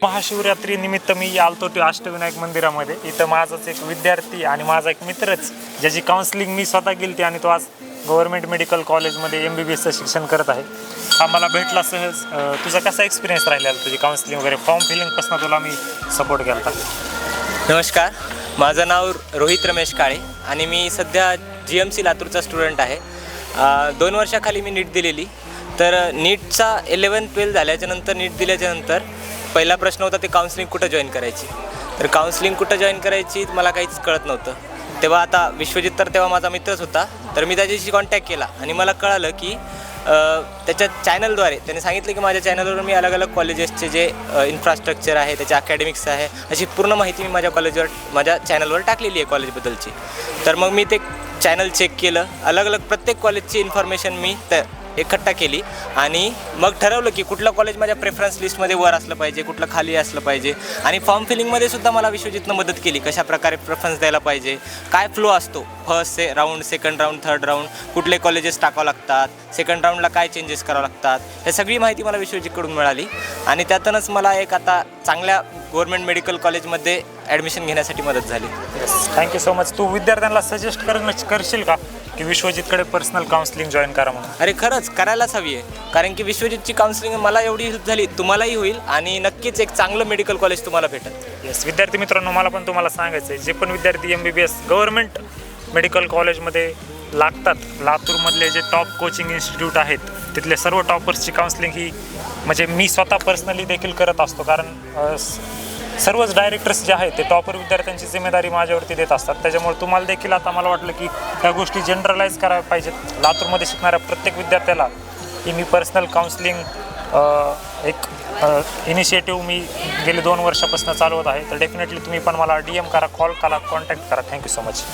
महाशिवरात्रीनिमित्त मी आलतो ते अष्टविनायक मंदिरामध्ये. इथं माझाच एक विद्यार्थी आणि माझा एक मित्रच ज्याची काउन्सिलिंग मी स्वतः केली आणि तो आज गव्हर्नमेंट मेडिकल कॉलेजमध्ये MBBSचं शिक्षण करत आहे. हा मला भेटला सहज. तुझा कसा एक्सपिरियन्स राहिलेला तुझी काउन्सिलिंग वगैरे फॉर्म फिलिंगपासून तुला मी सपोर्ट केला होता? नमस्कार, माझं नाव रोहित रमेश काळे आणि मी सध्या GMC लातूरचा स्टुडंट आहे. 2 वर्षाखाली मी नीट दिलेली. तर नीटचा 11-12 झाल्याच्यानंतर नीट दिल्याच्यानंतर पहिला प्रश्न होता ते काउन्सिलिंग कुठं जॉईन करायची. तर काउन्सिलिंग कुठं जॉईन करायची मला काहीच कळत नव्हतं. तेव्हा आता विश्वजित तर तेव्हा माझा मित्रच होता. तर मी त्याच्याशी कॉन्टॅक्ट केला आणि मला कळालं की त्याच्या चॅनलद्वारे त्याने सांगितलं की माझ्या चॅनलवर मी अलग अलग कॉलेजेसचे जे इन्फ्रास्ट्रक्चर आहे, त्याचे अकॅडमिक्स आहे, अशी पूर्ण माहिती मी माझ्या चॅनलवर टाकलेली आहे कॉलेजबद्दलची. तर मग मी ते चॅनल चेक केलं, अलग अलग प्रत्येक कॉलेजची इन्फॉर्मेशन मी इकट्ठा केली आणि मग ठरवलं की कुठलं कॉलेज माझ्या प्रेफरन्स लिस्टमध्ये वर असलं पाहिजे, कुठलं खाली असलं पाहिजे. आणि फॉर्म फिलिंगमध्ये सुद्धा मला विश्वजितनं मदत केली, कशा प्रकारे प्रेफरन्स द्यायला पाहिजे, काय फ्लो असतो, first round, second round, third round, कुठले कॉलेजेस टाकावं लागतात, सेकंड राऊंडला काय चेंजेस करावं लागतात, हे सगळी माहिती मला विश्वजितकडून मिळाली. आणि त्यातूनच मला एक आता चांगल्या गव्हर्नमेंट मेडिकल कॉलेजमध्ये ॲडमिशन घेण्यासाठी मदत झाली. Thank you so much. तू विद्यार्थ्यांना सजेस्ट करशील का की विश्वजितकडे पर्सनल काउन्सिलिंग जॉईन करा म्हणून? अरे खरंच करायलाच हवी आहे, कारण की विश्वजितची काउन्सिलिंग मला एवढी हेल्प झाली, तुम्हालाही होईल आणि नक्कीच एक चांगलं मेडिकल कॉलेज तुम्हाला भेटेल. येस विद्यार्थी मित्रांनो, मला पण तुम्हाला सांगायचं आहे, जे पण विद्यार्थी MBBS गव्हर्नमेंट मेडिकल कॉलेजमध्ये लागतात, लातूरमधले जे टॉप कोचिंग इन्स्टिट्यूट आहेत तिथले सर्व टॉपर्सची काउन्सिलिंग ही म्हणजे मी स्वतः पर्सनली देखील करत असतो. कारण सर्वच डायरेक्टर्स जे आहेत ते टॉपर विद्यार्थ्यांची जिम्मेदारी माझ्यावरती देत असतात. त्याच्यामुळे तुम्हाला देखील आता मला वाटलं की त्या गोष्टी जनरलाइज करायला पाहिजेत. लातूरमध्ये शिकणाऱ्या प्रत्येक विद्यार्थ्याला ही मी पर्सनल काउन्सिलिंग एक इनिशिएटिव्ह मी गेले 2 वर्षापासून चालवत आहे. तर डेफिनेटली तुम्ही पण मला DM करा, कॉल करा, कॉन्टॅक्ट करा. Thank you so much.